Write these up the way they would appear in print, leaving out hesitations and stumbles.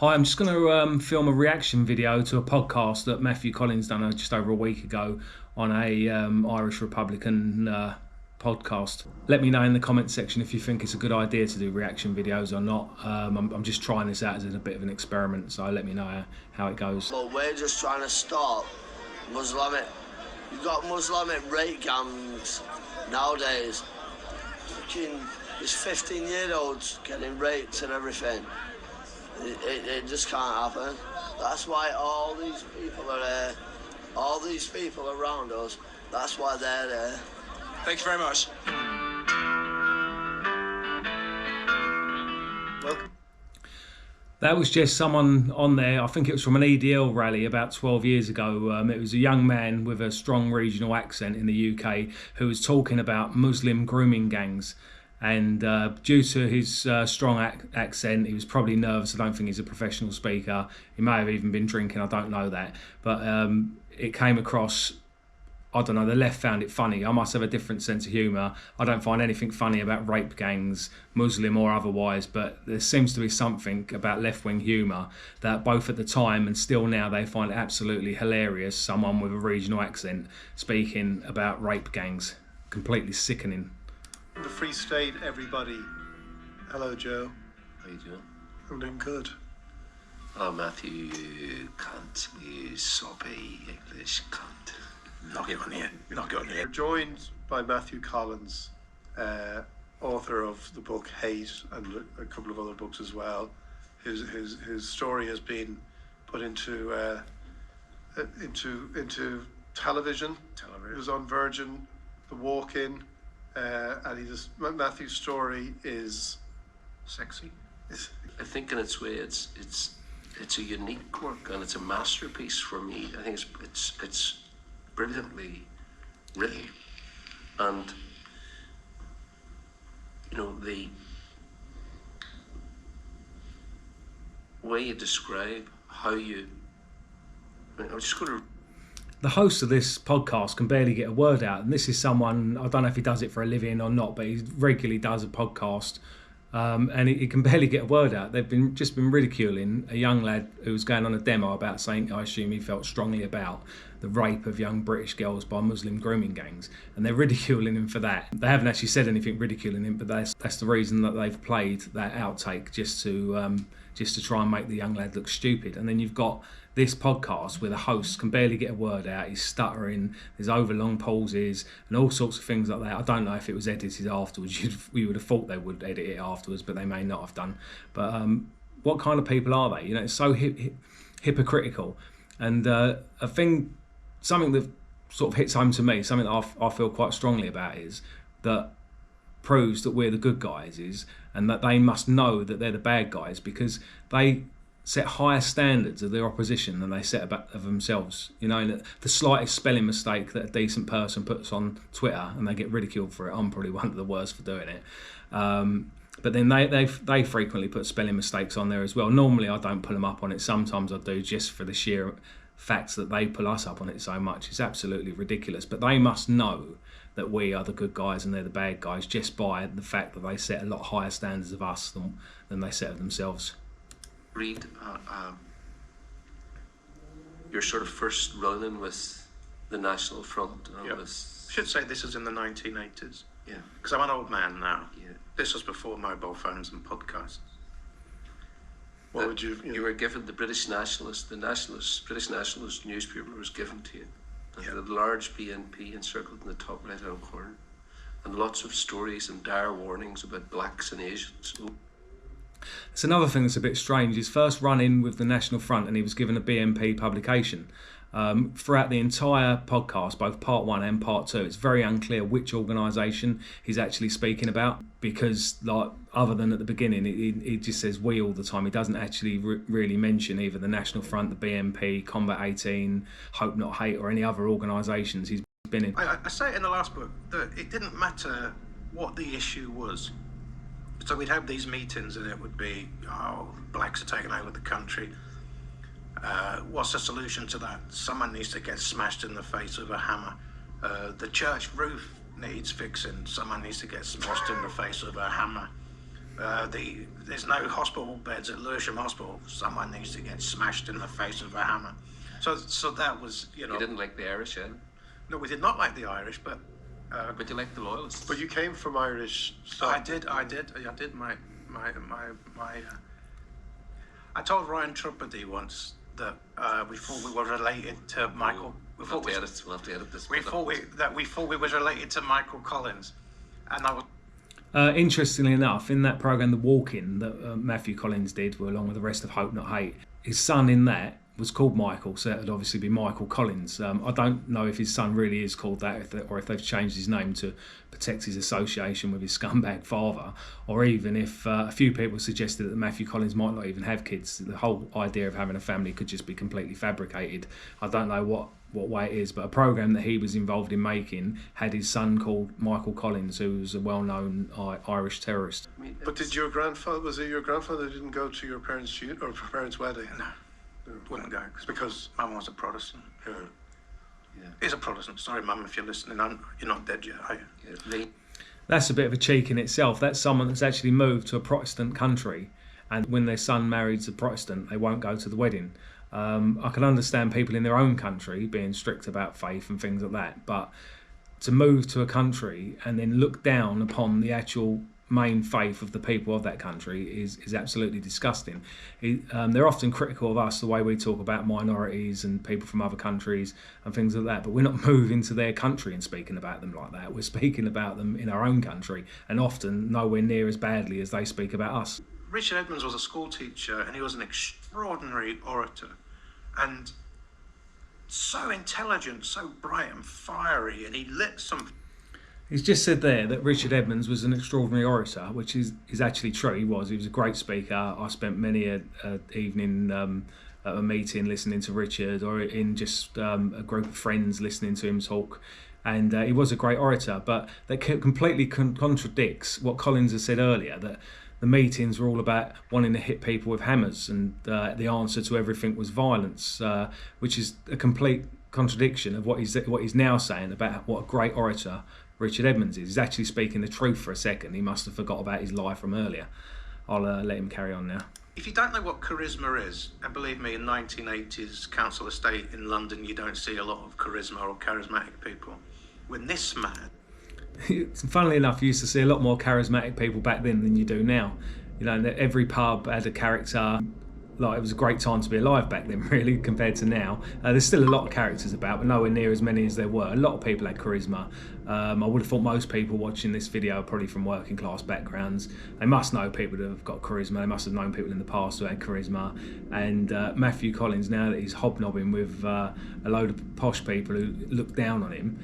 Hi, I'm just going to film a reaction video to a podcast that Matthew Collins done just over a week ago on a Irish Republican podcast. Let me know in the comments section if you think it's a good idea to do reaction videos or not. I'm just trying this out as a bit of an experiment, so let me know how it goes. Well, we're just trying to stop Muslimic. You've got Muslimic rape gangs nowadays. Fucking, there's 15-year-olds getting raped and everything. It just can't happen. That's why all these people are there. All these people around us, that's why they're there. Thanks very much. Welcome. That was just someone on there, I think it was from an EDL rally about 12 years ago. It was a young man with a strong regional accent in the UK who was talking about Muslim grooming gangs. And due to his strong accent, he was probably nervous. I don't think he's a professional speaker. He may have even been drinking, I don't know that. But it came across, I don't know, the left found it funny. I must have a different sense of humour. I don't find anything funny about rape gangs, Muslim or otherwise, but there seems to be something about left-wing humour that both at the time and still now they find it absolutely hilarious, someone with a regional accent speaking about rape gangs. Completely sickening. The Free State, everybody. Hello, Joe. How you doing? I'm doing good. Oh, Matthew, cunt, you soppy English cunt. Knock it on here. Knock it on We're here. joined by Matthew Collins, author of the book Hate and a couple of other books as well. His story has been put into television. It was on Virgin, The Walk-In. And Matthew's story is Sexy. I think in its way it's a unique work and it's a masterpiece for me. I think it's brilliantly written, and you know the way you describe how you. I'm just going to. The host of this podcast can barely get a word out, and this is someone, I don't know if he does it for a living or not, but he regularly does a podcast, and he can barely get a word out. They've just been ridiculing a young lad who was going on a demo about saying, I assume he felt strongly about the rape of young British girls by Muslim grooming gangs, and they're ridiculing him for that. They haven't actually said anything ridiculing him, but that's the reason that they've played that outtake, just to try and make the young lad look stupid. And then you've got this podcast where the host can barely get a word out, he's stuttering, there's overlong pauses and all sorts of things like that. I don't know if it was edited afterwards. We would have thought they would edit it afterwards, but they may not have done. But what kind of people are they? You know, it's so hypocritical. And something that sort of hits home to me, something that I feel quite strongly about, is that proves that we're the good guys and that they must know that they're the bad guys, because they set higher standards of their opposition than they set about of themselves. You know, the slightest spelling mistake that a decent person puts on Twitter and they get ridiculed for it. I'm probably one of the worst for doing it. But then they frequently put spelling mistakes on there as well. Normally I don't pull them up on it. Sometimes I do, just for the sheer fact that they pull us up on it so much. It's absolutely ridiculous. But they must know that we are the good guys and they're the bad guys just by the fact that they set a lot higher standards of us than they set of themselves. Read your sort of first run-in with the National Front. And Yep. with, I should say this is in the 1980s, yeah, because I'm an old man now. yeah. This was before mobile phones and podcasts. what would you You were given the British Nationalist newspaper was given to you. And Yeah. the large BNP encircled in the top right-hand corner. And lots of stories and dire warnings about blacks and Asians. It's another thing that's a bit strange. His first run-in with the National Front, and he was given a BNP publication. Throughout the entire podcast, both part 1 and part 2, it's very unclear which organisation he's actually speaking about, because like, other than at the beginning, he just says we all the time. He doesn't actually really mention either the National Front, the BNP, Combat 18, Hope Not Hate, or any other organisations he's been in. I say it in the last book that it didn't matter what the issue was. So we'd have these meetings and it would be, oh, blacks are taking over the country. What's the solution to that? Someone needs to get smashed in the face with a hammer. The church roof needs fixing. Someone needs to get smashed in the face with a hammer. There's no hospital beds at Lewisham Hospital. Someone needs to get smashed in the face with a hammer. So that was, You didn't like the Irish, yeah? No, we did not like the Irish, but But you liked the Loyalists. But you came from Irish stock. I did. I told Ryan Trupperty once that we thought we were related to Michael. We'll have to edit this. We thought we was related to Michael Collins, and I was. Interestingly enough, in that programme, The Walk-In, that Matthew Collins did, along with the rest of Hope Not Hate, his son in that was called Michael, so it would obviously be Michael Collins. I don't know if his son really is called that, or if they've changed his name to protect his association with his scumbag father, or even if a few people suggested that Matthew Collins might not even have kids. The whole idea of having a family could just be completely fabricated. I don't know what way it is, but a programme that he was involved in making had his son called Michael Collins, who was a well-known Irish terrorist. But did your grandfather? Was it your grandfather that didn't go to your parents' wedding? No, wouldn't go because Mum was a Protestant. Yeah. He's a Protestant. Sorry, Mum, if you're listening. You're not dead yet, are you? That's a bit of a cheek in itself. That's someone that's actually moved to a Protestant country, and when their son marries a Protestant, they won't go to the wedding. I can understand people in their own country being strict about faith and things like that, but to move to a country and then look down upon the actual main faith of the people of that country is absolutely disgusting. They're often critical of us, the way we talk about minorities and people from other countries and things like that, but we're not moving to their country and speaking about them like that. We're speaking about them in our own country, and often nowhere near as badly as they speak about us. Richard Edmonds was a school teacher, and he was an extraordinary orator, and so intelligent, so bright and fiery, and he lit some. He's just said there that Richard Edmonds was an extraordinary orator, which is actually true. He was a great speaker. I spent many a evening at a meeting listening to Richard, or in just a group of friends listening to him talk. And he was a great orator, but that completely contradicts what Collins has said earlier, that the meetings were all about wanting to hit people with hammers, and the answer to everything was violence, which is a complete contradiction of what he's now saying about what a great orator Richard Edmonds is. He's actually speaking the truth for a second. He must have forgot about his lie from earlier. I'll let him carry on now. If you don't know what charisma is, and believe me, in 1980s council estate in London, you don't see a lot of charisma or charismatic people. When this man... Funnily enough, you used to see a lot more charismatic people back then than you do now. Every pub had a character. It was a great time to be alive back then, really, compared to now. There's still a lot of characters about, but nowhere near as many as there were. A lot of people had charisma. I would have thought most people watching this video are probably from working class backgrounds. They must know people that have got charisma. They must have known people in the past who had charisma. And Matthew Collins, now that he's hobnobbing with a load of posh people who look down on him,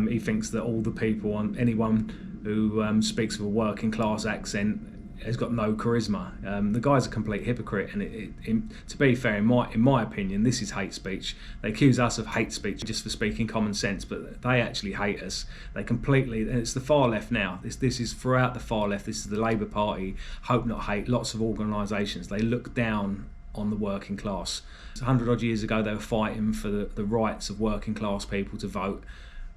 he thinks that all the people, anyone who speaks with a working class accent, has got no charisma. The guy's a complete hypocrite, and to be fair, in my opinion, this is hate speech. They accuse us of hate speech just for speaking common sense, but they actually hate us. They completely, and it's the far left now. This is throughout the far left. This is the Labour Party, Hope Not Hate, lots of organisations. They look down on the working class. 100 odd years ago, they were fighting for the rights of working class people to vote.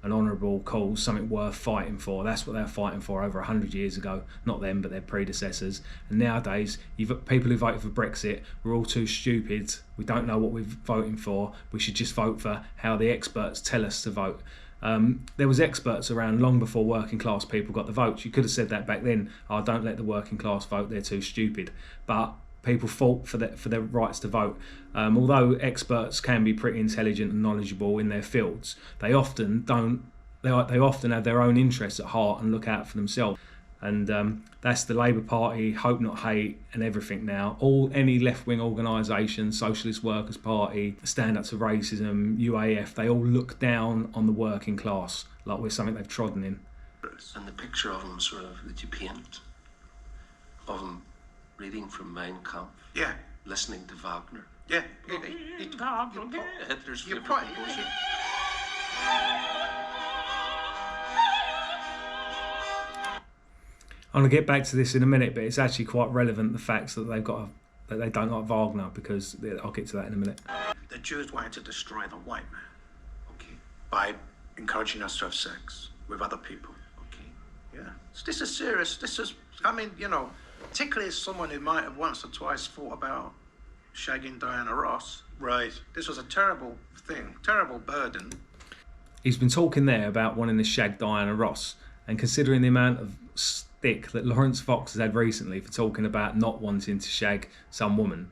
An honourable cause, something worth fighting for. That's what they were fighting for over 100 years ago. Not them, but their predecessors. And nowadays, you've got people who voted for Brexit. We're all too stupid. We don't know what we're voting for. We should just vote for how the experts tell us to vote. There was experts around long before working class people got the votes. You could have said that back then. Don't let the working class vote. They're too stupid. But people fought for their rights to vote. Although experts can be pretty intelligent and knowledgeable in their fields, they often don't. They often have their own interests at heart and look out for themselves. And that's the Labour Party, Hope Not Hate, and everything now. Any left-wing organisation, Socialist Workers' Party, Stand Up to Racism, UAF, they all look down on the working class like we're something they've trodden in. And the picture of him, sort of, that you paint, of him reading from Mein Kampf, Yeah, listening to Wagner. yeah. Hitler's You're favourite quite... composer. I'm going to get back to this in a minute, but it's actually quite relevant, the facts that they don't like Wagner, because I'll get to that in a minute. The Jews wanted to destroy the white man, okay, by encouraging us to have sex with other people, okay. Yeah, this is serious. Particularly as someone who might have once or twice thought about shagging Diana Ross. Right. This was a terrible thing, terrible burden. He's been talking there about wanting to shag Diana Ross, and considering the amount of stick that Lawrence Fox has had recently for talking about not wanting to shag some woman,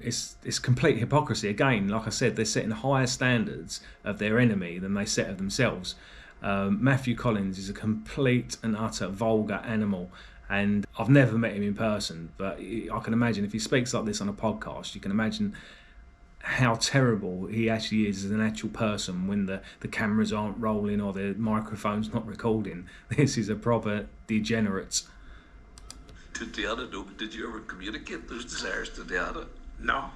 it's complete hypocrisy. Again, like I said, they're setting higher standards of their enemy than they set of themselves. Matthew Collins is a complete and utter vulgar animal, and I've never met him in person, but I can imagine if he speaks like this on a podcast, you can imagine how terrible he actually is as an actual person when the cameras aren't rolling or the microphone's not recording. This is a proper degenerate. Did Diana know? Did you ever communicate those desires to Diana? No.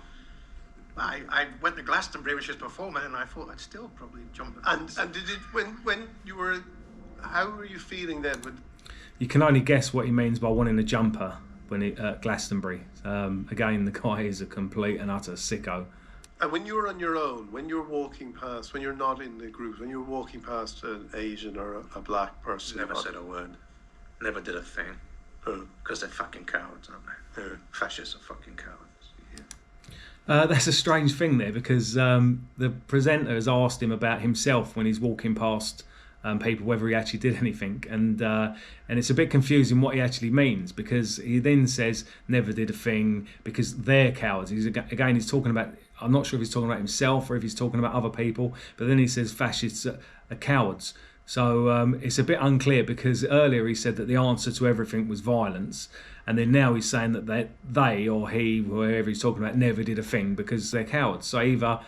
I went to Glastonbury when she was performing, and I thought I'd still probably jump. And did it when you were? How were you feeling then? You can only guess what he means by wanting a jumper when at Glastonbury. Again, the guy is a complete and utter sicko. And when you were on your own, when you're walking past, when you're not in the group, when you're walking past an Asian or a black person, Never said a word. Never did a thing. Because they're fucking cowards, aren't they? Yeah. Fascists are fucking cowards. Yeah. That's a strange thing there, because the presenter has asked him about himself when he's walking past people, whether he actually did anything, and it's a bit confusing what he actually means, because he then says never did a thing because they're cowards. He's talking about, I'm not sure if he's talking about himself or if he's talking about other people, but then he says fascists are cowards. So it's a bit unclear, because earlier he said that the answer to everything was violence, and then now he's saying that they or he, whoever he's talking about, never did a thing because they're cowards. So either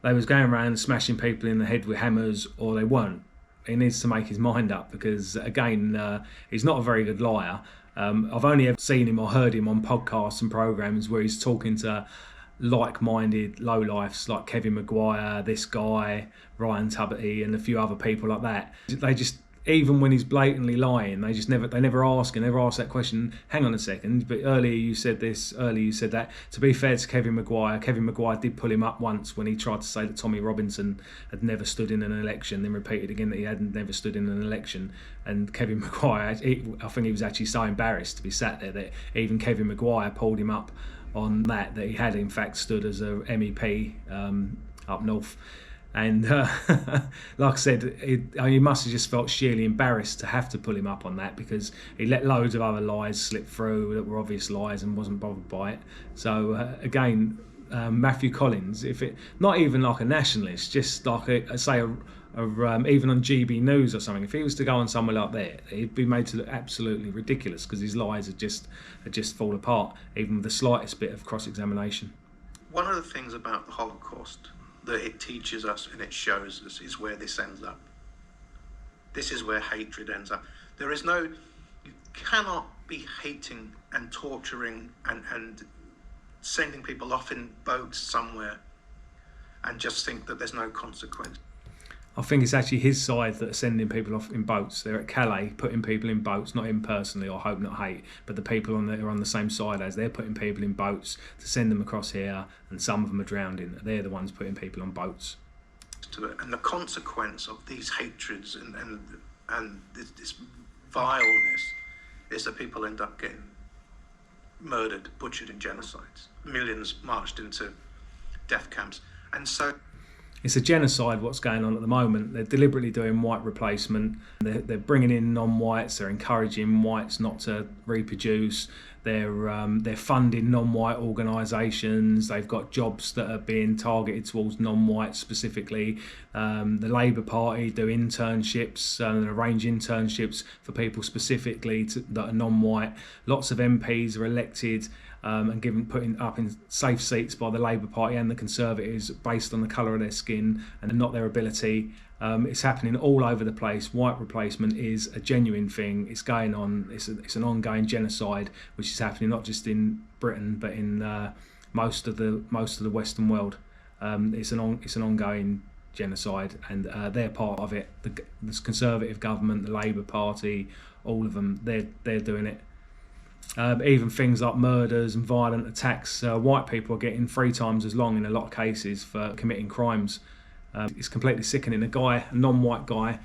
they was going around smashing people in the head with hammers, or they weren't. He needs to make his mind up, because again, he's not a very good liar. I've only ever seen him or heard him on podcasts and programs where he's talking to like-minded lowlifes like Kevin Maguire, this guy, Ryan Tuberty, and a few other people like that. They just, even when he's blatantly lying, they never ask that question. Hang on a second, but earlier you said this, earlier you said that. To be fair to Kevin Maguire did pull him up once when he tried to say that Tommy Robinson had never stood in an election, then repeated again that he hadn't never stood in an election. And Kevin Maguire, I think he was actually so embarrassed to be sat there that even Kevin Maguire pulled him up on that he had in fact stood as a MEP up north. And like I said, he must have just felt sheerly embarrassed to have to pull him up on that, because he let loads of other lies slip through that were obvious lies and wasn't bothered by it. So again, Matthew Collins, if it not even like a nationalist, just like even on GB News or something, if he was to go on somewhere like that, he'd be made to look absolutely ridiculous, because his lies had just fall apart, even with the slightest bit of cross-examination. One of the things about the Holocaust that it teaches us and it shows us is where this ends up. This is where hatred ends up. You cannot be hating and torturing and sending people off in boats somewhere and just think that there's no consequence. I think it's actually his side that are sending people off in boats. They're at Calais putting people in boats, not him personally, or Hope Not Hate, but the people are on the same side as. They're putting people in boats to send them across here, and some of them are drowning. They're the ones putting people on boats. And the consequence of these hatreds and this vileness is that people end up getting murdered, butchered in genocides. Millions marched into death camps. And so it's a genocide what's going on at the moment. They're deliberately doing white replacement. They're bringing in non-whites. They're encouraging whites not to reproduce. They're funding non-white organisations. They've got jobs that are being targeted towards non-whites specifically. The Labour Party do internships and arrange internships for people specifically that are non-white. Lots of MPs are elected and putting up in safe seats by the Labour Party and the Conservatives based on the colour of their skin and not their ability. It's happening all over the place. White replacement is a genuine thing. It's going on. It's an ongoing genocide, which is happening not just in Britain but in most of the Western world. It's an ongoing genocide, and they're part of it. The Conservative government, the Labour Party, all of them, they're doing it. Even things like murders and violent attacks, white people are getting 3 times as long in a lot of cases for committing crimes. It's completely sickening. A non-white guy,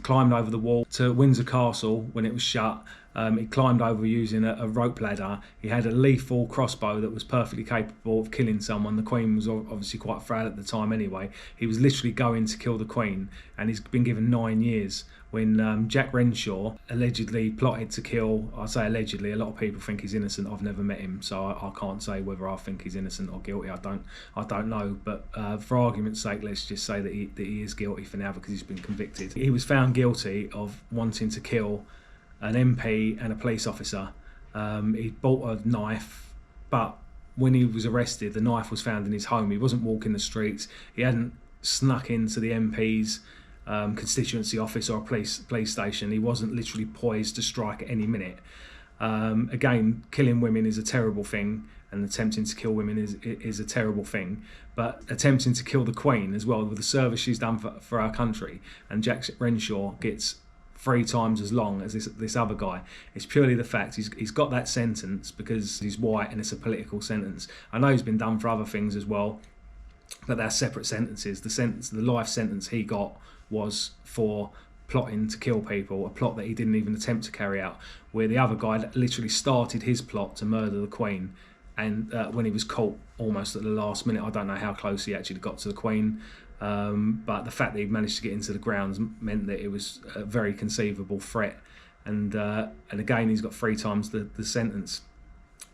climbed over the wall to Windsor Castle when it was shut He climbed over using a rope ladder. He had a lethal crossbow that was perfectly capable of killing someone. The Queen was obviously quite frail at the time anyway. He was literally going to kill the Queen, and he's been given 9 years. When Jack Renshaw allegedly plotted to kill, I say allegedly, a lot of people think he's innocent. I've never met him, so I can't say whether I think he's innocent or guilty. I don't know. But for argument's sake, let's just say that he is guilty for now because he's been convicted. He was found guilty of wanting to kill an MP and a police officer. He bought a knife, but when he was arrested, the knife was found in his home. He wasn't walking the streets. He hadn't snuck into the MP's constituency office or a police station. He wasn't literally poised to strike at any minute. Again, killing women is a terrible thing, and attempting to kill women is a terrible thing. But attempting to kill the Queen as well, with the service she's done for our country, and Jack Renshaw gets 3 times as long as this other guy. It's purely the fact he's got that sentence because he's white and it's a political sentence. I know he's been done for other things as well, but they're separate sentences. The life sentence he got was for plotting to kill people, a plot that he didn't even attempt to carry out, where the other guy literally started his plot to murder the Queen, and when he was caught almost at the last minute. I don't know how close he actually got to the Queen, but the fact that he managed to get into the grounds meant that it was a very conceivable threat, and again he's got 3 times the sentence.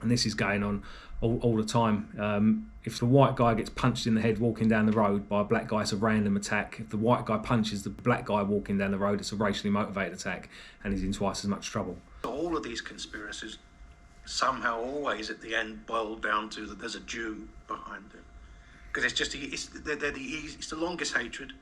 And this is going on all the time. If the white guy gets punched in the head walking down the road by a black guy, it's a random attack. If the white guy punches the black guy walking down the road, it's a racially motivated attack, and he's in twice as much trouble. All of these conspiracies somehow always at the end boil down to that there's a Jew behind it. Because it's the longest hatred.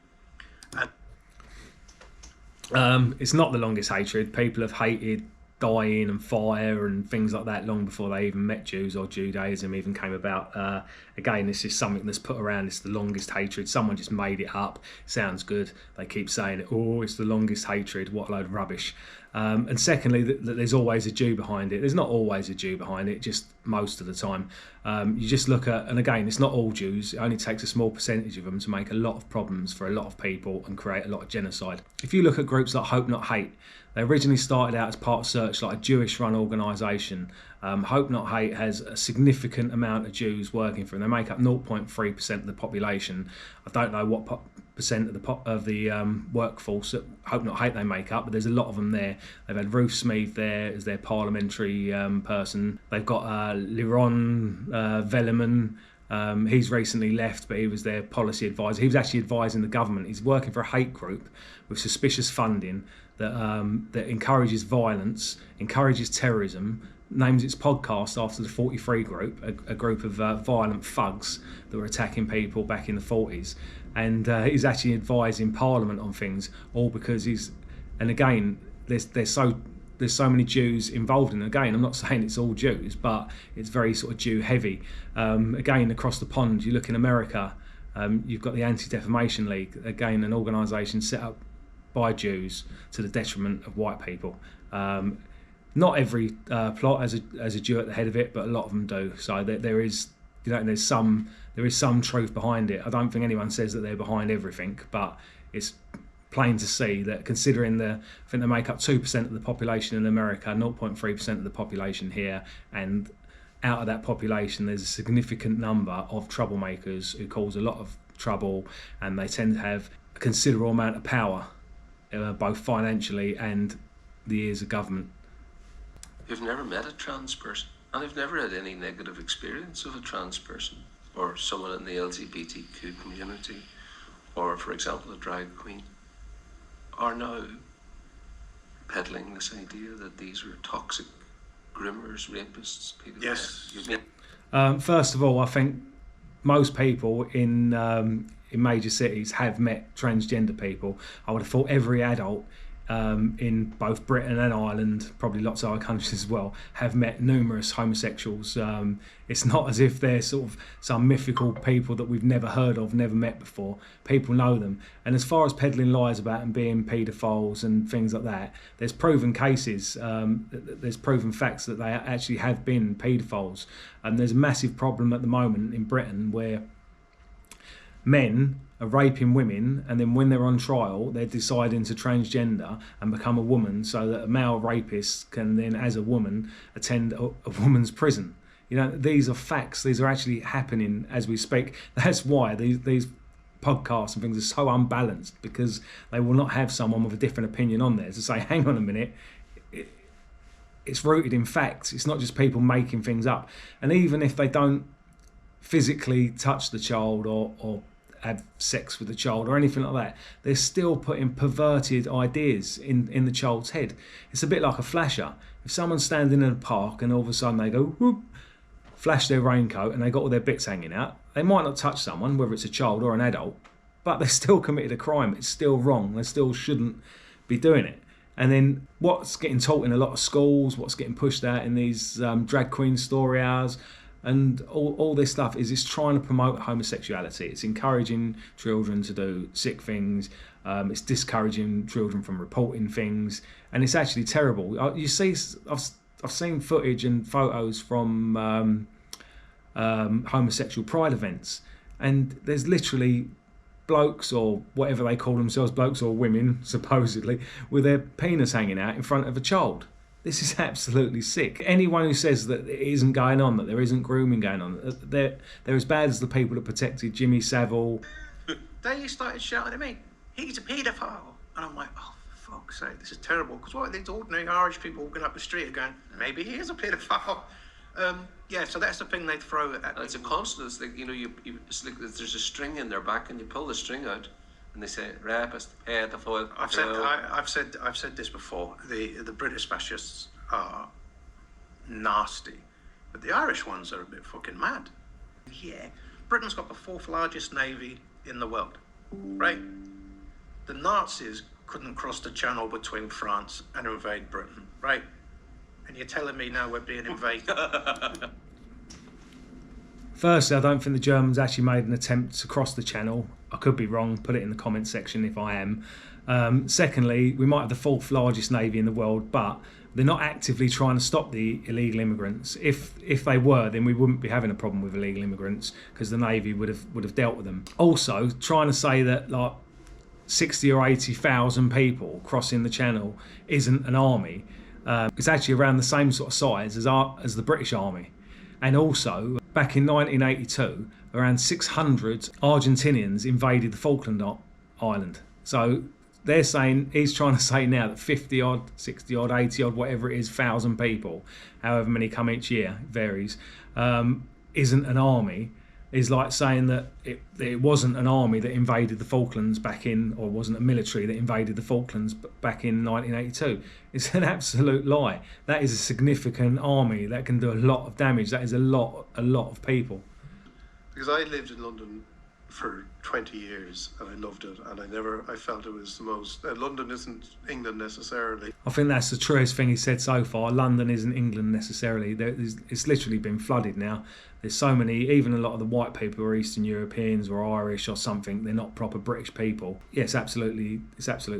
It's not the longest hatred. People have hated dying and fire and things like that long before they even met Jews or Judaism even came about. Again, this is something that's put around. It's the longest hatred. Someone just made it up. Sounds good. They keep saying it. Oh, it's the longest hatred. What a load of rubbish. And secondly, that there's always a Jew behind it. There's not always a Jew behind it, just most of the time. You just look at, and again, it's not all Jews. It only takes a small percentage of them to make a lot of problems for a lot of people and create a lot of genocide. If you look at groups like Hope Not Hate, they originally started out as part of Searchlight, a Jewish-run organisation. Hope Not Hate has a significant amount of Jews working for them. They make up 0.3% of the population. I don't know what percent of the workforce that Hope Not Hate they make up, but there's a lot of them there. They've had Ruth Smeeth there as their parliamentary person. They've got Liron Velleman. He's recently left, but he was their policy advisor. He was actually advising the government. He's working for a hate group with suspicious funding that encourages violence, encourages terrorism, names its podcast after the 43 group, a group of violent thugs that were attacking people back in the 40s. And he's actually advising Parliament on things, all because and again, there's so many Jews involved in it. Again, I'm not saying it's all Jews, but it's very sort of Jew heavy. Again, across the pond, you look in America, you've got the Anti-Defamation League, again, an organisation set up by Jews to the detriment of white people. Not every plot has a Jew at the head of it, but a lot of them do. So there is some truth behind it. I don't think anyone says that they're behind everything, but it's plain to see that considering I think they make up 2% of the population in America, 0.3% of the population here, and out of that population there's a significant number of troublemakers who cause a lot of trouble, and they tend to have a considerable amount of power, both financially and the ears of government. You've never met a trans person, and I've never had any negative experience of a trans person or someone in the LGBTQ community, or, for example, a drag queen, are now peddling this idea that these are toxic groomers, rapists, pedophiles. Yes. First of all, I think most people in major cities have met transgender people. I would have thought every adult in both Britain and Ireland, probably lots of other countries as well, have met numerous homosexuals. It's not as if they're sort of some mythical people that we've never heard of, never met before. People know them. And as far as peddling lies about them being paedophiles and things like that, there's proven cases, there's proven facts that they actually have been paedophiles. And there's a massive problem at the moment in Britain where men are raping women, and then when they're on trial, they're deciding to transgender and become a woman, so that a male rapist can then, as a woman, attend a woman's prison. You know, these are facts. These are actually happening as we speak. That's why these podcasts and things are so unbalanced, because they will not have someone with a different opinion on there to say, hang on a minute, it's rooted in facts. It's not just people making things up. And even if they don't physically touch the child or have sex with the child or anything like that, they're still putting perverted ideas in the child's head. It's a bit like a flasher. If someone's standing in a park and all of a sudden they go whoop, flash their raincoat and they got all their bits hanging out, they might not touch someone, whether it's a child or an adult, but they still committed a crime. It's still wrong. They still shouldn't be doing it. And then what's getting taught in a lot of schools, what's getting pushed out in these drag queen story hours, and all this stuff is it's trying to promote homosexuality. It's encouraging children to do sick things. It's discouraging children from reporting things, and it's actually terrible. You see, I've seen footage and photos from homosexual pride events, and there's literally blokes, or whatever they call themselves, blokes or women supposedly, with their penis hanging out in front of a child. This is absolutely sick. Anyone who says that it isn't going on, that there isn't grooming going on, they're as bad as the people that protected Jimmy Savile. They started shouting at me, he's a paedophile. And I'm like, oh, for fuck's sake, this is terrible. Because what are these ordinary Irish people walking up the street are going, maybe he is a paedophile. Yeah, so that's the thing they throw at And it's a constant. It's like, it's like there's a string in their back, and you pull the string out, and they say rapist, pedophile. I've said this before. The British fascists are nasty, but the Irish ones are a bit fucking mad. Yeah, Britain's got the 4th largest navy in the world, right? The Nazis couldn't cross the channel between France and invade Britain, right? And you're telling me now we're being invaded? Firstly, I don't think the Germans actually made an attempt to cross the channel. I could be wrong. Put it in the comments section if I am. Secondly, we might have the 4th largest navy in the world, but they're not actively trying to stop the illegal immigrants. If they were, then we wouldn't be having a problem with illegal immigrants, because the navy would have dealt with them. Also, trying to say that like 60 or 80,000 people crossing the channel isn't an army. It's actually around the same sort of size as the British Army. And also, back in 1982, around 600 Argentinians invaded the Falkland Island. So he's trying to say now that 50 odd, 60 odd, 80 odd, whatever it is, 1,000 people, however many come each year, it varies, isn't an army. Is like saying that it wasn't an army that invaded the Falklands or wasn't a military that invaded the Falklands back in 1982. It's an absolute lie. That is a significant army that can do a lot of damage. That is a lot of people. Because I lived in London for 20 years and I loved it, and I felt it was the most. London isn't England necessarily. I think that's the truest thing he said so far. London isn't England necessarily. It's literally been flooded now. There's so many, even a lot of the white people are Eastern Europeans or Irish or something. They're not proper British people. Yeah, it's absolutely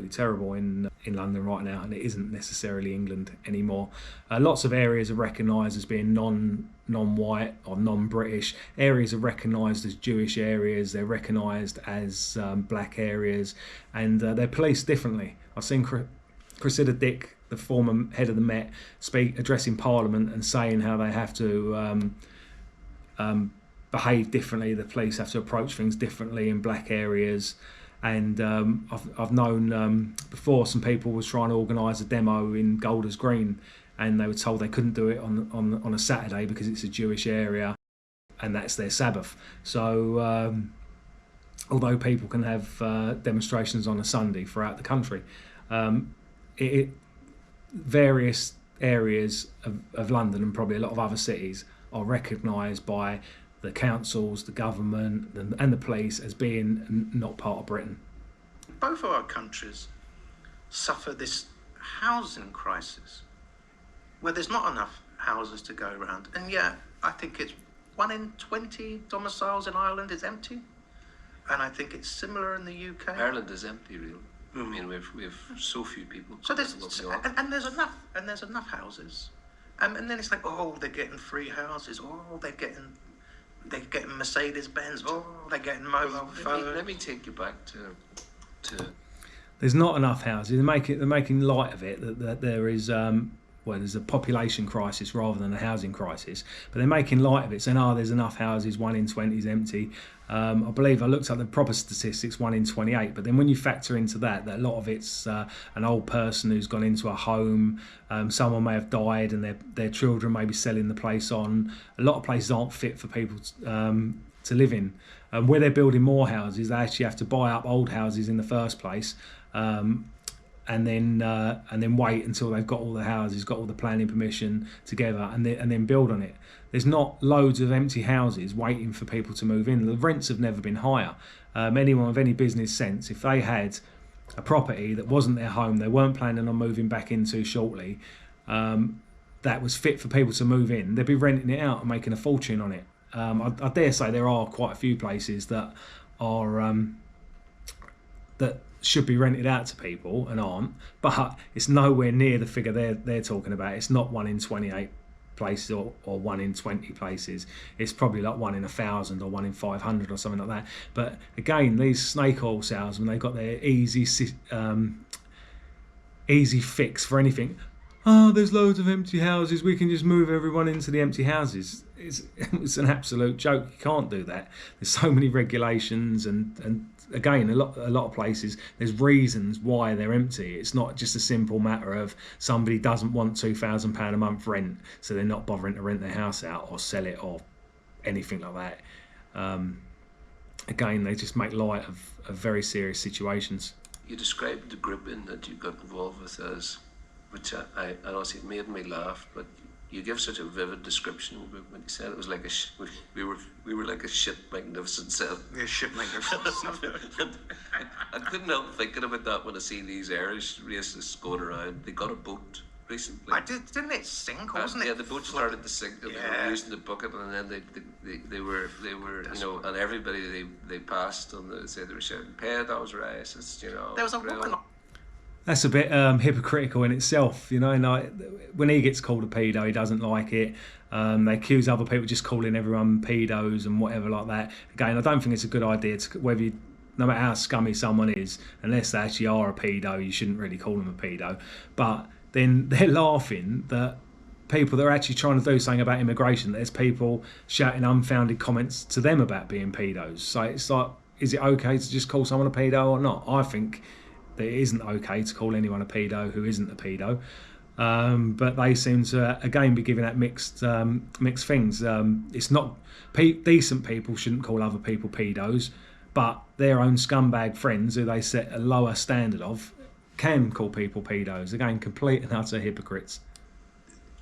terrible in London right now, and it isn't necessarily England anymore. Lots of areas are recognised as being non-white or non-British. Areas are recognised as Jewish areas. They're recognised as black areas, and they're policed differently. I've seen Cressida Dick, the former head of the Met, addressing Parliament and saying how they have to behave differently. The police have to approach things differently in black areas. And I've known before some people was trying to organise a demo in Golders Green, and they were told they couldn't do it on a Saturday because it's a Jewish area and that's their Sabbath. So although people can have demonstrations on a Sunday throughout the country, various areas of London and probably a lot of other cities are recognised by the councils, the government and the police as being not part of Britain. Both of our countries suffer this housing crisis where there's not enough houses to go around, and yet I think it's 1 in 20 domiciles in Ireland is empty, and I think it's similar in the UK. Ireland is empty, really. I mean, we have so few people. So there's enough houses, and then it's like, oh, they're getting free houses, oh, they're getting They're getting Mercedes Benz. Oh, they're getting mobile phones. Let me take you back to There's not enough houses. They're making light of it that there is there's a population crisis rather than a housing crisis. But they're making light of it, saying, there's enough houses, 1 in 20 is empty. I believe I looked at the proper statistics, 1 in 28. But then when you factor into that a lot of it's an old person who's gone into a home, someone may have died and their children may be selling the place on. A lot of places aren't fit for people to live in. Where they're building more houses, they actually have to buy up old houses in the first place. And then wait until they've got all the houses, got all the planning permission together, and then build on it. There's not loads of empty houses waiting for people to move in. The rents have never been higher. Anyone with any business sense, if they had a property that wasn't their home, they weren't planning on moving back into shortly, that was fit for people to move in, they'd be renting it out and making a fortune on it. I dare say there are quite a few places that are that should be rented out to people and aren't, but it's nowhere near the figure they're talking about. It's not 1 in 28 places or 1 in 20 places. It's probably like 1 in 1,000 or 1 in 500 or something like that. But again, these snake oil salesmen, they've got their easy fix for anything. There's loads of empty houses, we can just move everyone into the empty houses. It's an absolute joke. You can't do that. There's so many regulations and again, a lot of places, there's reasons why they're empty. It's not just a simple matter of somebody doesn't want £2,000 a month rent, so they're not bothering to rent their house out or sell it or anything like that. Again, they just make light of very serious situations. You described the grouping that you got involved with as, which I honestly, it made me laugh, but you give such a vivid description when you said it was like we were like a shit magnificent set. Yeah, shit magnificent. I couldn't help thinking about that when I see these Irish racists going around. They got a boat recently. Didn't it sink, wasn't it? Yeah, the boat started to sink. And yeah. They were using the bucket, and then they were you know, and everybody they passed on the said they were shouting peddled, racists, you know. There was a woman. That's a bit hypocritical in itself, you know. And when he gets called a pedo, he doesn't like it. They accuse other people just calling everyone pedos and whatever like that. Again, I don't think it's a good idea to, no matter how scummy someone is, unless they actually are a pedo, you shouldn't really call them a pedo. But then they're laughing that people that are actually trying to do something about immigration, there's people shouting unfounded comments to them about being pedos. So it's like, is it okay to just call someone a pedo or not? I think that it isn't okay to call anyone a pedo who isn't a pedo, but they seem to again be giving out mixed things. It's not decent people shouldn't call other people pedos, but their own scumbag friends who they set a lower standard of can call people pedos. Again, complete and utter hypocrites.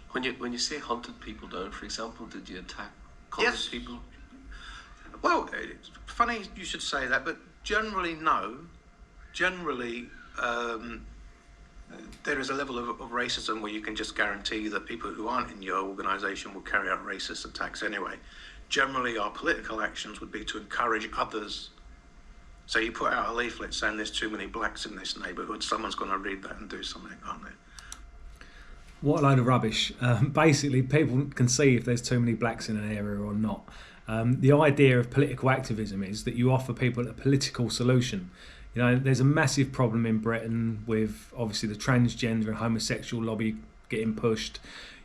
When you say hunted people down, for example, did you attack coloured Yes. people? Well, it's funny you should say that, but generally no. Generally, there is a level of racism where you can just guarantee that people who aren't in your organisation will carry out racist attacks anyway. Generally, our political actions would be to encourage others. So you put out a leaflet saying there's too many blacks in this neighbourhood, someone's going to read that and do something, aren't they? What a load of rubbish. Basically, people can see if there's too many blacks in an area or not. The idea of political activism is that you offer people a political solution. You know, there's a massive problem in Britain with obviously the transgender and homosexual lobby getting pushed.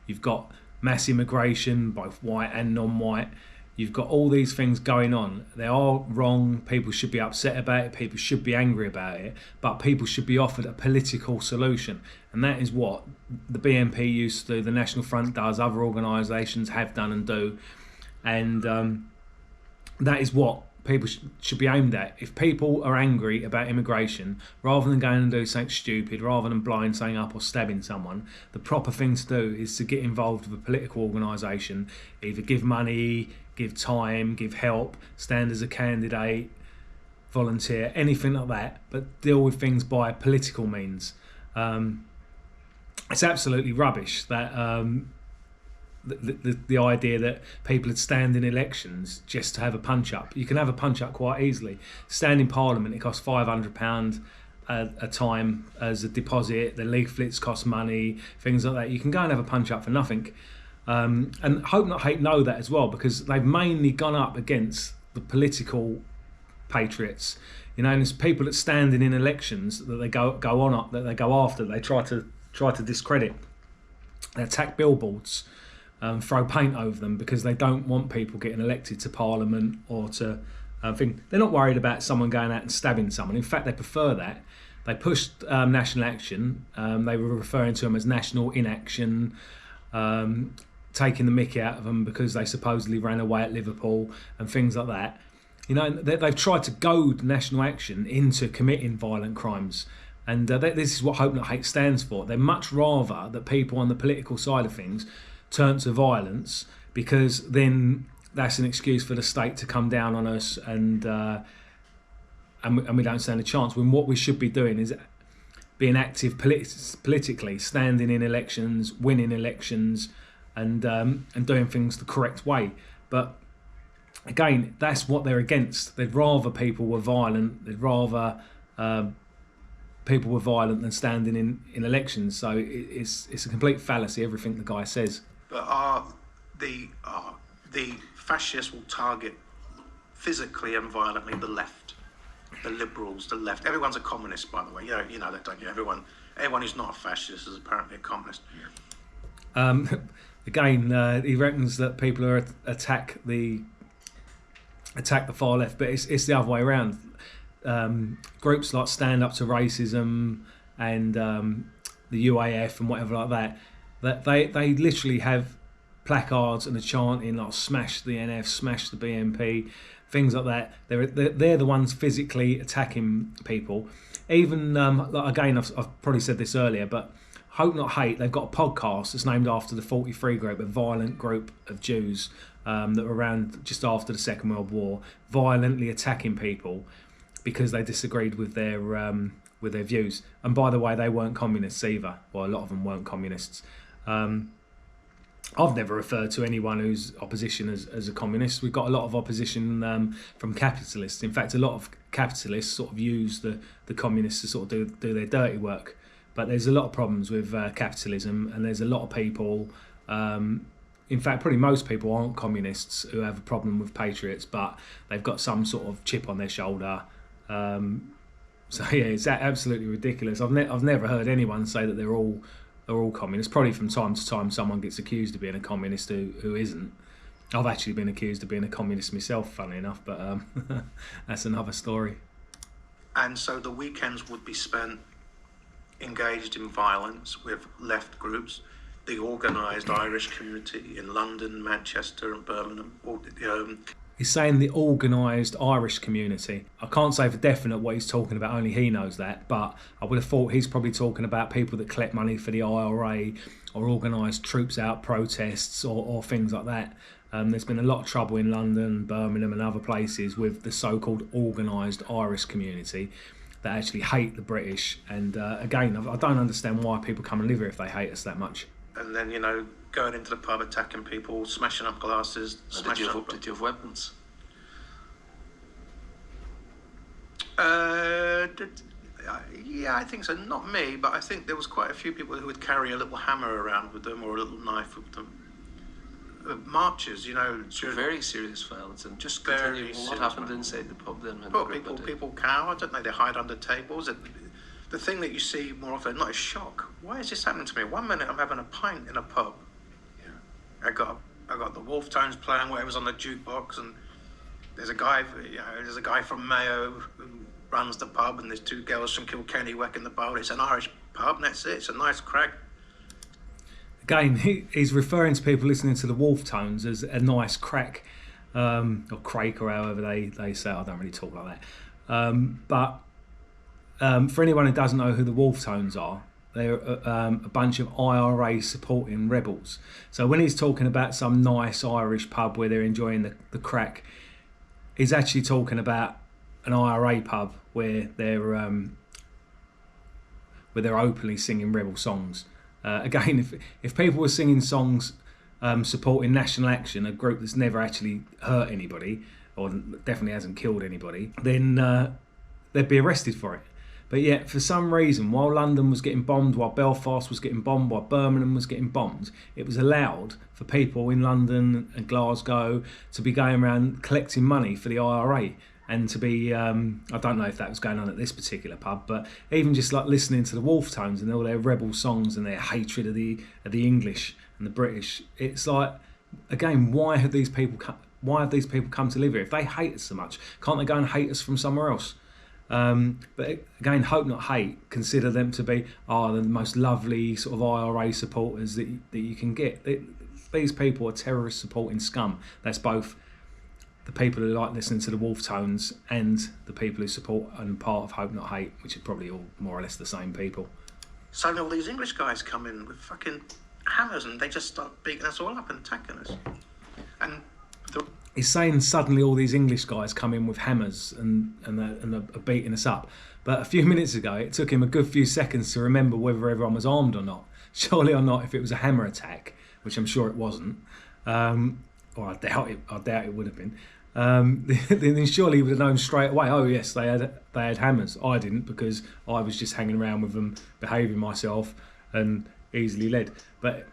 You've got mass immigration, both white and non-white. You've got all these things going on. They are wrong. People should be upset about it. People should be angry about it. But people should be offered a political solution. And that is what the BNP used to do, the National Front does, other organisations have done and do. And that is what people should be aimed at. If people are angry about immigration, rather than going and do something stupid, rather than blowing something up or stabbing someone, the proper thing to do is to get involved with a political organisation, either give money, give time, give help, stand as a candidate, volunteer, anything like that, but deal with things by political means. It's absolutely rubbish that the idea that people would stand in elections just to have a punch-up. You can have a punch-up quite easily. Stand in Parliament, it costs £500 a time as a deposit. The leaflets cost money, things like that. You can go and have a punch-up for nothing. And Hope Not Hate know that as well, because they've mainly gone up against the political patriots. You know, and there's people that standing in elections that they go after. They try to discredit. They attack billboards, throw paint over them because they don't want people getting elected to Parliament or to thing. They're not worried about someone going out and stabbing someone. In fact, they prefer that. They pushed national action. They were referring to them as national inaction, taking the mick out of them because they supposedly ran away at Liverpool and things like that. You know, they've tried to goad national action into committing violent crimes. And this is what Hope Not Hate stands for. They'd much rather that people on the political side of things turn to violence, because then that's an excuse for the state to come down on us, and we don't stand a chance. When what we should be doing is being active politically, standing in elections, winning elections, and doing things the correct way. But again, that's what they're against. They'd rather people were violent. They'd rather people were violent than standing in elections. So it's a complete fallacy, everything the guy says. But the fascists will target physically and violently the left, the liberals, the left. Everyone's a communist, by the way. You know that, don't you? Everyone who's not a fascist is apparently a communist. Again, he reckons that people are attack the far left, but it's the other way around. Groups like Stand Up to Racism and the UAF and whatever like that they literally have placards and a chanting like "Smash the NF, smash the BNP," things like that. They're the ones physically attacking people. Even like, again, I've probably said this earlier, but Hope Not Hate, they've got a podcast that's named after the 43 group, a violent group of Jews that were around just after the Second World War, violently attacking people because they disagreed with their views. And by the way, they weren't communists either. Well, a lot of them weren't communists. I've never referred to anyone who's opposition as a communist. We've got a lot of opposition from capitalists. In fact, a lot of capitalists sort of use the communists to sort of do their dirty work. But there's a lot of problems with capitalism, and there's a lot of people, in fact, probably most people aren't communists who have a problem with patriots, but they've got some sort of chip on their shoulder. So yeah, it's absolutely ridiculous. I've never heard anyone say that they're all communists. Probably from time to time someone gets accused of being a communist who isn't. I've actually been accused of being a communist myself, funnily enough, but that's another story. And so the weekends would be spent engaged in violence with left groups, the organised Irish community in London, Manchester and Birmingham. He's saying the organised Irish community. I can't say for definite what he's talking about, only he knows that, but I would have thought he's probably talking about people that collect money for the IRA or organise troops out protests or things like that. There's been a lot of trouble in London, Birmingham and other places with the so-called organised Irish community that actually hate the British. And again, I don't understand why people come and live here if they hate us that much. And then, going into the pub, attacking people, smashing up glasses. Did you have weapons? Yeah, I think so. Not me, but I think there was quite a few people who would carry a little hammer around with them or a little knife with them. Marches, Very serious violence. And just Very continue, what serious happened inside the pub then? Well, people cower, don't they? They hide under tables. The thing that you see more often, not is shock. Why is this happening to me? 1 minute I'm having a pint in a pub. I got the Wolf Tones playing, whatever's on the jukebox, and there's a guy from Mayo who runs the pub, and there's two girls from Kilkenny working the bar. It's an Irish pub, and that's it. It's a nice crack. Again, he's referring to people listening to the Wolf Tones as a nice crack, or crake, or however they say it. I don't really talk like that. But for anyone who doesn't know who the Wolf Tones are, they're a bunch of IRA supporting rebels. So when he's talking about some nice Irish pub where they're enjoying the crack, he's actually talking about an IRA pub where they're openly singing rebel songs. Again, if people were singing songs supporting National Action, a group that's never actually hurt anybody or definitely hasn't killed anybody, then they'd be arrested for it. But yet, for some reason, while London was getting bombed, while Belfast was getting bombed, while Birmingham was getting bombed, it was allowed for people in London and Glasgow to be going around collecting money for the IRA. And to be, I don't know if that was going on at this particular pub, but even just like listening to the Wolf Tones and all their rebel songs and their hatred of the English and the British, it's like, again, why have these people come to live here? If they hate us so much, can't they go and hate us from somewhere else? But again, hope not hate. Consider them to be the most lovely sort of IRA supporters that you can get. These people are terrorist supporting scum. That's both the people who like listening to the Wolf Tones and the people who support and part of Hope Not Hate, which are probably all more or less the same people. So all these English guys come in with fucking hammers and they just start beating us all up and attacking us. And He's saying suddenly all these English guys come in with hammers and are beating us up. But a few minutes ago, it took him a good few seconds to remember whether everyone was armed or not. Surely or not, if it was a hammer attack, which I'm sure it wasn't, or I doubt it would have been. Then surely he would have known straight away. Oh yes, they had hammers. I didn't, because I was just hanging around with them, behaving myself, and easily led. But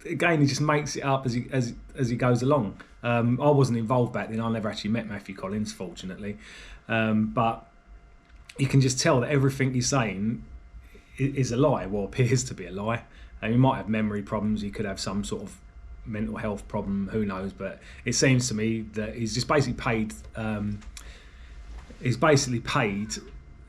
again, he just makes it up as he goes along. I wasn't involved back then. I never actually met Matthew Collins, fortunately. But you can just tell that everything he's saying is a lie, or appears to be a lie. And he might have memory problems. He could have some sort of mental health problem, who knows, but it seems to me that he's just basically paid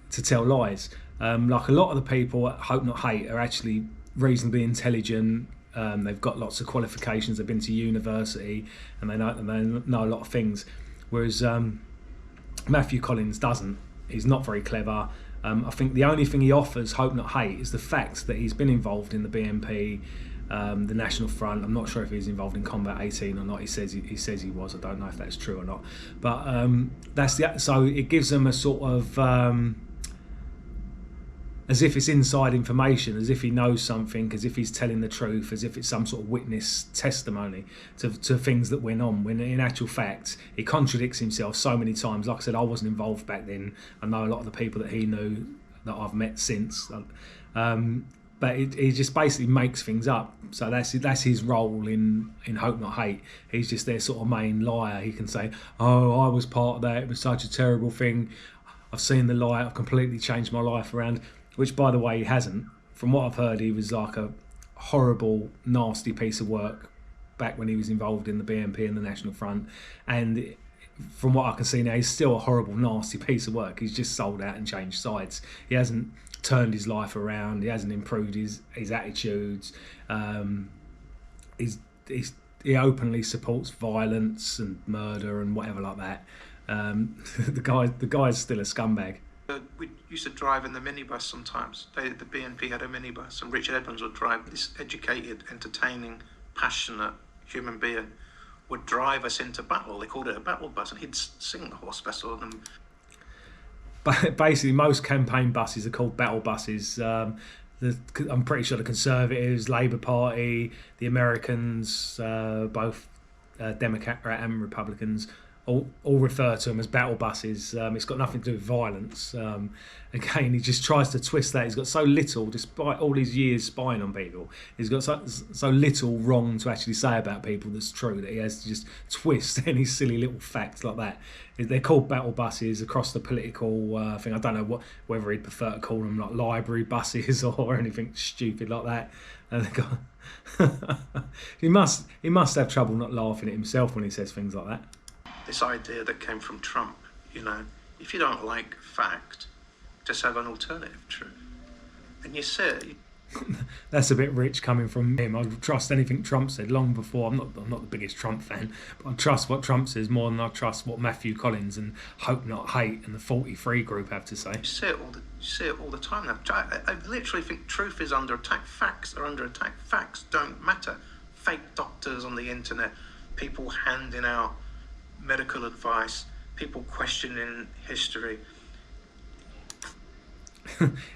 to tell lies. Like a lot of the people at Hope Not Hate are actually reasonably intelligent. They've got lots of qualifications, they've been to university, and they know a lot of things, whereas Matthew Collins doesn't. He's not very clever. I think the only thing he offers Hope Not Hate is the fact that he's been involved in the BNP, the National Front. I'm not sure if he's involved in Combat 18 or not. He says he was. I don't know if that's true or not. But so it gives them a sort of as if it's inside information, as if he knows something, as if he's telling the truth, as if it's some sort of witness testimony to things that went on, when in actual fact he contradicts himself so many times. Like I said, I wasn't involved back then. I know a lot of the people that he knew that I've met since. But he just basically makes things up. So that's his role in Hope Not Hate. He's just their sort of main liar. He can say, oh, I was part of that, it was such a terrible thing, I've seen the light, I've completely changed my life around. Which, by the way, he hasn't. From what I've heard, he was like a horrible, nasty piece of work back when he was involved in the BNP and the National Front. And from what I can see now, he's still a horrible, nasty piece of work. He's just sold out and changed sides. He hasn't turned his life around. He hasn't improved his attitudes. He openly supports violence and murder and whatever like that. The guy's still a scumbag. We used to drive in the minibus sometimes. The BNP had a minibus, and Richard Edmonds would drive. This educated, entertaining, passionate human being would drive us into battle. They called it a battle bus, and he'd sing the horse vessel. And but basically, most campaign buses are called battle buses. I'm pretty sure the Conservatives, Labour Party, the Americans, both Democrat and Republicans, all refer to them as battle buses. It's got nothing to do with violence. Again, he just tries to twist that. He's got so little, despite all these years spying on people, he's got so little wrong to actually say about people that's true, that he has to just twist any silly little facts like that. They're called battle buses across the political thing. I don't know whether he'd prefer to call them like library buses or anything stupid like that. And they got he must have trouble not laughing at himself when he says things like that. this idea that came from Trump, if you don't like fact, just have an alternative truth. And you say, That's a bit rich coming from him. I trust anything Trump said long before. I'm not the biggest Trump fan, but I trust what Trump says more than I trust what Matthew Collins and Hope Not Hate and the 43 group have to say. you see it all the time now. I literally think truth is under attack. Facts are under attack. Facts don't matter. Fake doctors on the internet, people handing out medical advice, people questioning history.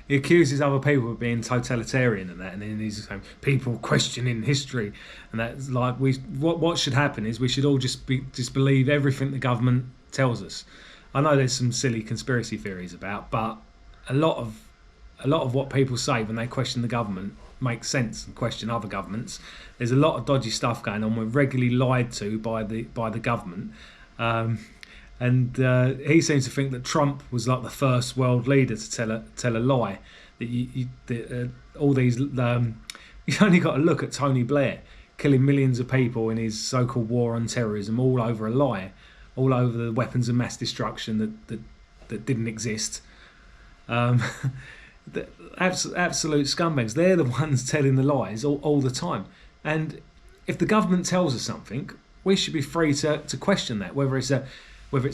He accuses other people of being totalitarian and that, and then he's saying people questioning history, and that's like what should happen is we should all just believe everything the government tells us. I know there's some silly conspiracy theories about, but a lot of what people say when they question the government makes sense and question other governments. There's a lot of dodgy stuff going on. We're regularly lied to by the government, and he seems to think that Trump was like the first world leader to tell a lie. That all these you only got to look at Tony Blair killing millions of people in his so-called war on terrorism, all over a lie, all over the weapons of mass destruction that didn't exist. The absolute scumbags. They're the ones telling the lies all the time. And if the government tells us something, we should be free to question that, whether it's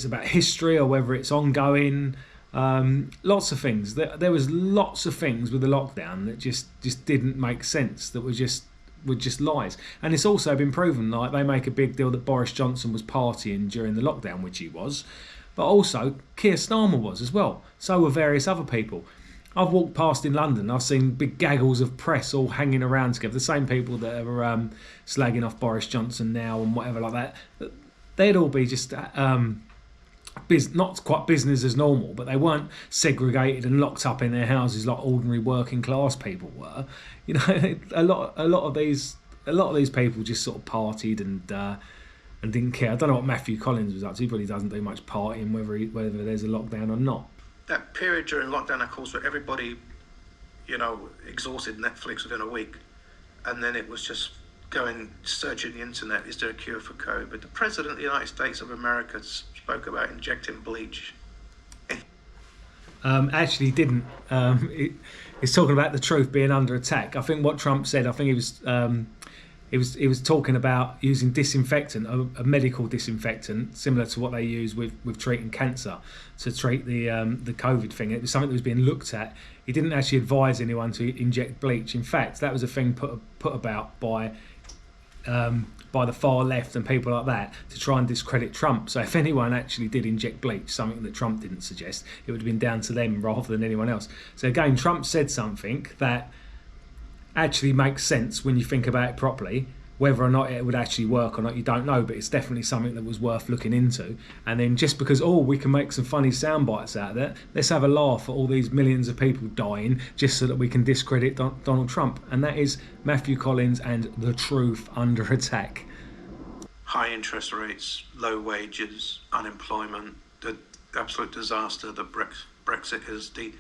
about history or whether it's ongoing. Lots of things. There was lots of things with the lockdown that just didn't make sense. That were just lies. And it's also been proven. Like, they make a big deal that Boris Johnson was partying during the lockdown, which he was, but also Keir Starmer was as well. So were various other people. I've walked past in London. I've seen big gaggles of press all hanging around together. The same people that are slagging off Boris Johnson now and whatever like that. They'd all be just not quite business as normal, but they weren't segregated and locked up in their houses like ordinary working class people were. You know, a lot of these people just sort of partied and didn't care. I don't know what Matthew Collins was up to. He probably doesn't do much partying, whether there's a lockdown or not. That period during lockdown, of course, where everybody, exhausted Netflix within a week, and then it was just searching the internet, is there a cure for COVID? The President of the United States of America spoke about injecting bleach. Actually didn't. He's talking about the truth being under attack. I think what Trump said, I think he was talking about using disinfectant, a medical disinfectant, similar to what they use with treating cancer, to treat the COVID thing. It was something that was being looked at. He didn't actually advise anyone to inject bleach. In fact, that was a thing put about by the far left and people like that to try and discredit Trump. So if anyone actually did inject bleach, something that Trump didn't suggest, it would have been down to them rather than anyone else. So again, Trump said something that actually makes sense when you think about it properly. Whether or not it would actually work or not, you don't know, but it's definitely something that was worth looking into. And then just because, we can make some funny sound bites out of it, let's have a laugh at all these millions of people dying just so that we can discredit Donald Trump. And that is Matthew Collins and The Truth Under Attack. High interest rates, low wages, unemployment, the absolute disaster that Brexit is, the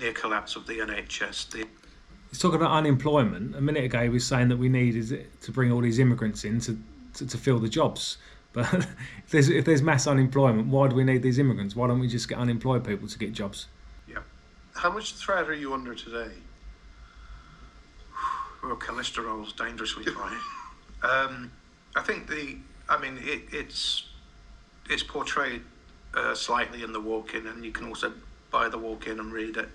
near collapse of the NHS, He's talking about unemployment. A minute ago, he was saying that we need to bring all these immigrants in to fill the jobs. But if there's mass unemployment, why do we need these immigrants? Why don't we just get unemployed people to get jobs? Yeah. How much threat are you under today? Well, cholesterol's dangerously high. I think it's portrayed slightly in the walk-in, and you can also buy the walk-in and read it.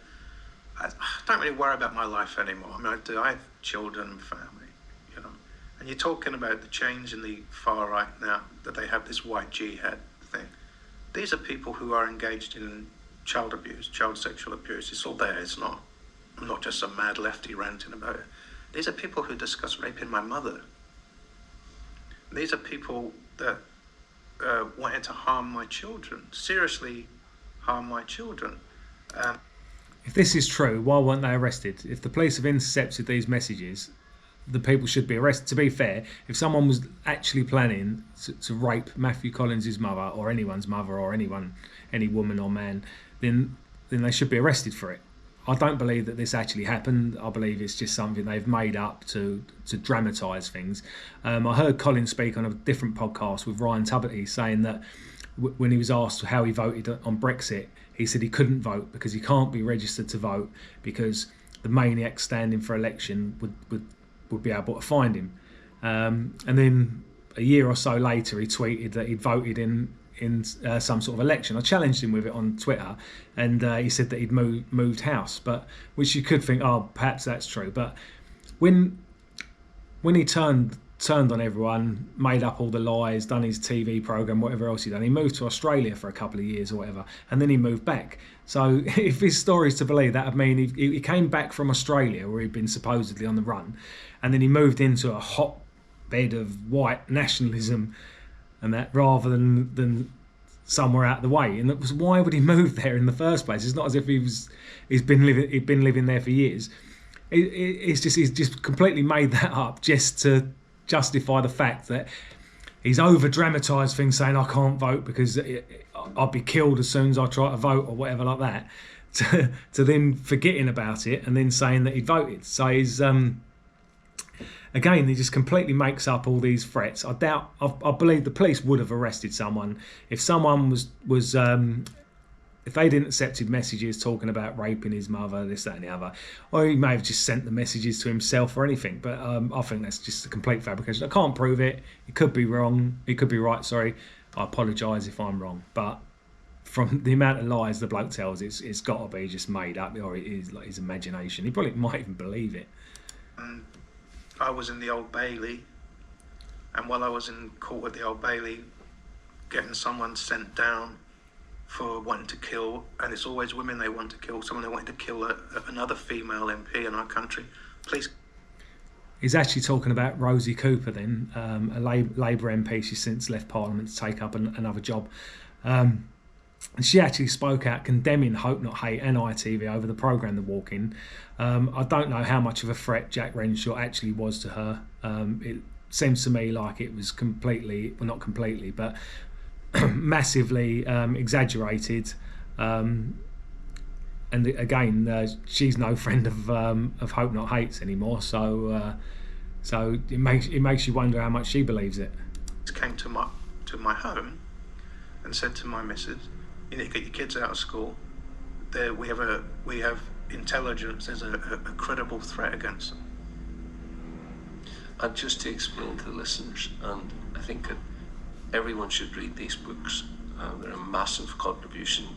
I don't really worry about my life anymore. I mean, I have children and family, and you're talking about the change in the far right now, that they have this white jihad thing. These are people who are engaged in child abuse, child sexual abuse. It's all there. It's not just some mad lefty ranting about it. These are people who discuss raping my mother. These are people that wanted to harm my children, seriously harm my children. If this is true, why weren't they arrested? If the police have intercepted these messages, the people should be arrested. To be fair, if someone was actually planning to rape Matthew Collins' mother, or anyone's mother, or any woman or man, then they should be arrested for it. I don't believe that this actually happened. I believe it's just something they've made up to dramatise things. I heard Collins speak on a different podcast with Ryan Tuberty saying that when he was asked how he voted on Brexit, he said he couldn't vote because he can't be registered to vote because the maniacs standing for election would be able to find him. And then a year or so later, he tweeted that he'd voted in some sort of election. I challenged him with it on Twitter, and he said that he'd moved house, but which you could think, perhaps that's true. But when he turned on everyone, made up all the lies, done his TV programme, whatever else he'd done, he moved to Australia for a couple of years or whatever, and then he moved back. So if his story's to believe, that would mean he came back from Australia, where he'd been supposedly on the run, and then he moved into a hotbed of white nationalism and that, rather than somewhere out of the way. And it was, why would he move there in the first place? It's not as if he'd been living there for years. He's just completely made that up just to justify the fact that he's over dramatised things, saying I can't vote because I'll be killed as soon as I try to vote or whatever like that, to then forgetting about it and then saying that he voted. So he's again, he just completely makes up all these threats. I believe the police would have arrested someone if someone was if they didn't accepted messages talking about raping his mother, this, that and the other, or he may have just sent the messages to himself or anything. But I think that's just a complete fabrication. I can't prove it. It could be wrong. It could be right. Sorry, I apologise if I'm wrong. But from the amount of lies the bloke tells, it's got to be just made up, or it is like his imagination. He probably might even believe it. I was in the Old Bailey, and while I was in court at the Old Bailey, getting someone sent down for wanting to kill, and it's always women they want to kill, someone they wanted to kill another female MP in our country. Please. He's actually talking about Rosie Cooper then, a Labour MP. She's since left Parliament to take up another job. And she actually spoke out condemning Hope Not Hate and ITV over the programme The Walk In. I don't know how much of a threat Jack Renshaw actually was to her. It seems to me like it was completely, well, not completely, but massively exaggerated. And again, she's no friend of Hope Not Hate's anymore. So it makes you wonder how much she believes it. Came to my home and said to my missus, "You need to get your kids out of school. We have intelligence. There's a credible threat against them." And just to explain to the listeners, and I think that everyone should read these books. They're a massive contribution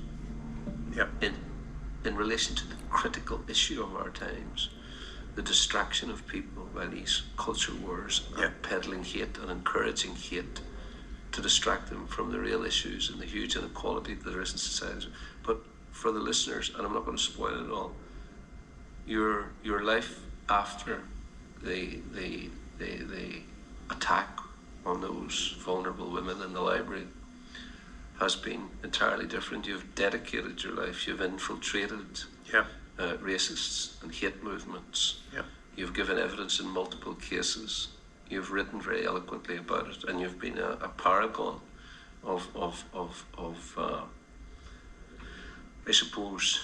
in relation to the critical issue of our times, the distraction of people by these culture wars and peddling hate and encouraging hate to distract them from the real issues and the huge inequality that there is in society. But for the listeners, and I'm not going to spoil it all, your life after the attack on those vulnerable women in the library has been entirely different. You've dedicated your life, you've infiltrated racists and hate movements. You've given evidence in multiple cases. You've written very eloquently about it, and you've been a paragon of I suppose,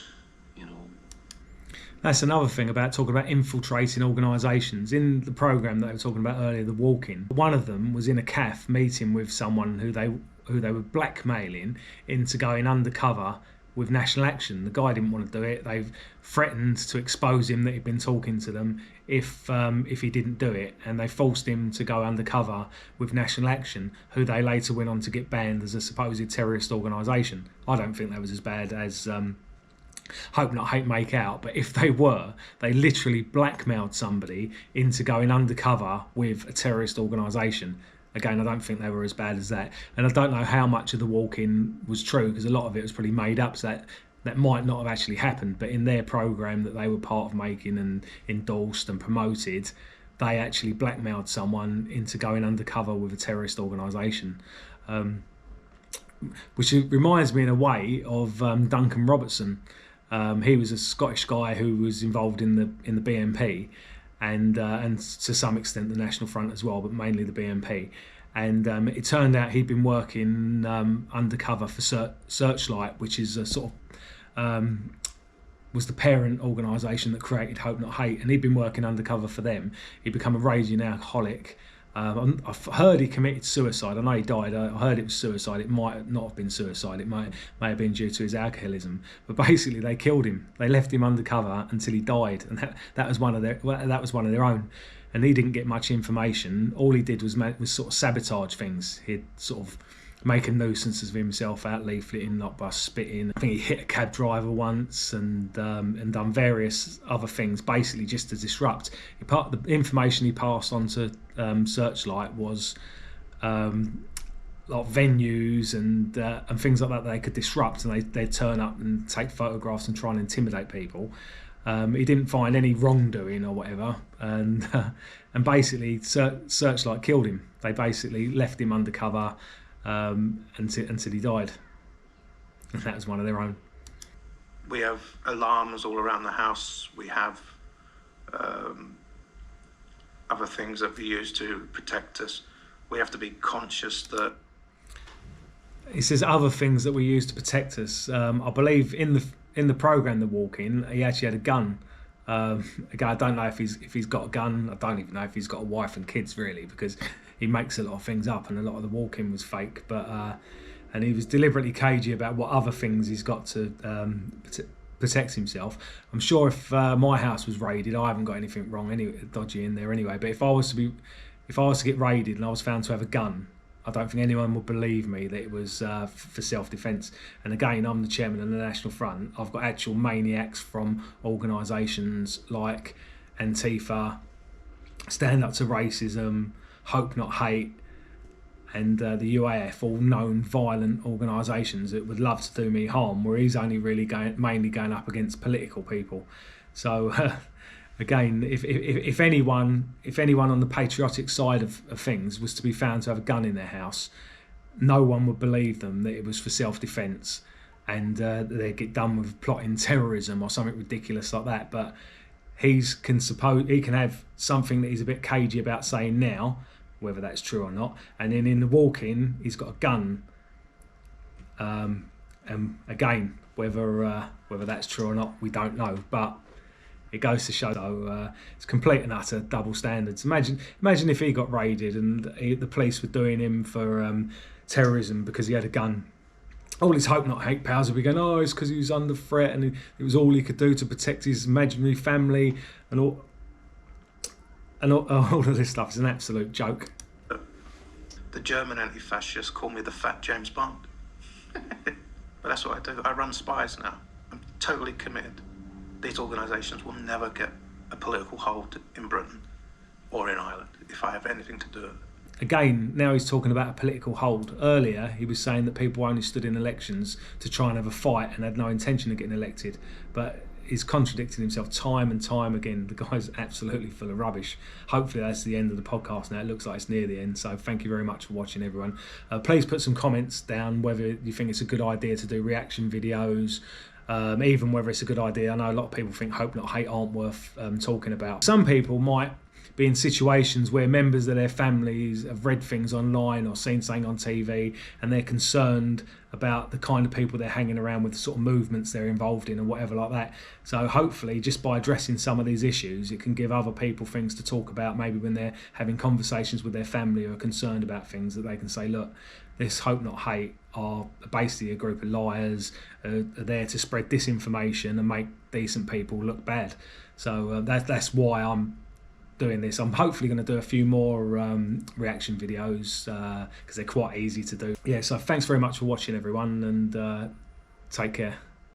That's another thing about talking about infiltrating organisations. In the programme that I was talking about earlier, The Walk-In, one of them was in a cafe meeting with someone who they were blackmailing into going undercover with National Action. The guy didn't want to do it. They've threatened to expose him that he'd been talking to them if he didn't do it, and they forced him to go undercover with National Action, who they later went on to get banned as a supposed terrorist organisation. I don't think that was as bad as Hope Not Hate make out, but if they were, they literally blackmailed somebody into going undercover with a terrorist organisation. Again, I don't think they were as bad as that, and I don't know how much of The Walk-In was true, because a lot of it was probably made up, so that might not have actually happened. But in their programme that they were part of making and endorsed and promoted, they actually blackmailed someone into going undercover with a terrorist organisation, which reminds me in a way of Duncan Robertson. He was a Scottish guy who was involved in the BNP and to some extent the National Front as well, but mainly the BNP. And it turned out he'd been working undercover for Searchlight, which is a sort of was the parent organisation that created Hope Not Hate, and he'd been working undercover for them. He'd become a raging alcoholic. I've heard he committed suicide. I know he died. I heard it was suicide. It might not have been suicide. It may have been due to his alcoholism. But basically, they killed him. They left him undercover until he died, and that was one of their own. And he didn't get much information. All he did was sort of sabotage things. He'd sort of make a nuisance of himself out leafleting, like by spitting. I think he hit a cab driver once and done various other things, basically just to disrupt. The information he passed on to Searchlight was like venues and things like that they could disrupt, and they'd turn up and take photographs and try and intimidate people. He didn't find any wrongdoing or whatever, and basically Searchlight killed him. They basically left him undercover until he died. And that was one of their own. We have alarms all around the house. We have other things that we use to protect us. We have to be conscious that. He says other things that we use to protect us. I believe in the program, The Walk-In, he actually had a gun. Again, I don't know if he's got a gun. I don't even know if he's got a wife and kids, really, because he makes a lot of things up, and a lot of The Walk-In was fake. But and he was deliberately cagey about what other things he's got to protect himself. I'm sure if my house was raided, I haven't got anything dodgy in there anyway. But if I was to get raided and I was found to have a gun, I don't think anyone would believe me that it was for self-defence. And again, I'm the chairman of the National Front. I've got actual maniacs from organisations like Antifa, Stand Up to Racism, Hope Not Hate, and the UAF, all known violent organisations that would love to do me harm, where he's only really mainly going up against political people. So again, if anyone on the patriotic side of things was to be found to have a gun in their house, no one would believe them that it was for self-defence, and they'd get done with plotting terrorism or something ridiculous like that. But he can have something that he's a bit cagey about saying now, whether that's true or not, and then in The Walk-In he's got a gun, and again, whether that's true or not, we don't know. But it goes to show, though, it's complete and utter double standards. Imagine if he got raided and the police were doing him for terrorism because he had a gun. All his Hope Not Hate pals would be going, oh, it's because he was under threat and it was all he could do to protect his imaginary family and all of this stuff is an absolute joke. The German anti-fascists call me the fat James Bond. But that's what I do. I run spies now. I'm totally committed. These organisations will never get a political hold in Britain or in Ireland if I have anything to do with it. Again, now he's talking about a political hold. Earlier, he was saying that people only stood in elections to try and have a fight and had no intention of getting elected. But he's contradicting himself time and time again. The guy's absolutely full of rubbish. Hopefully that's the end of the podcast now. It looks like it's near the end. So thank you very much for watching, everyone. Please put some comments down whether you think it's a good idea to do reaction videos, even whether it's a good idea. I know a lot of people think Hope Not Hate aren't worth talking about. Some people might be in situations where members of their families have read things online or seen something on TV and they're concerned about the kind of people they're hanging around with, the sort of movements they're involved in and whatever like that. So hopefully just by addressing some of these issues, it can give other people things to talk about, maybe when they're having conversations with their family or are concerned about things, that they can say, look, this Hope Not Hate are basically a group of liars, are there to spread disinformation and make decent people look bad. So that's why I'm doing this. I'm hopefully going to do a few more reaction videos because they're quite easy to do. Yeah, so thanks very much for watching, everyone, and take care.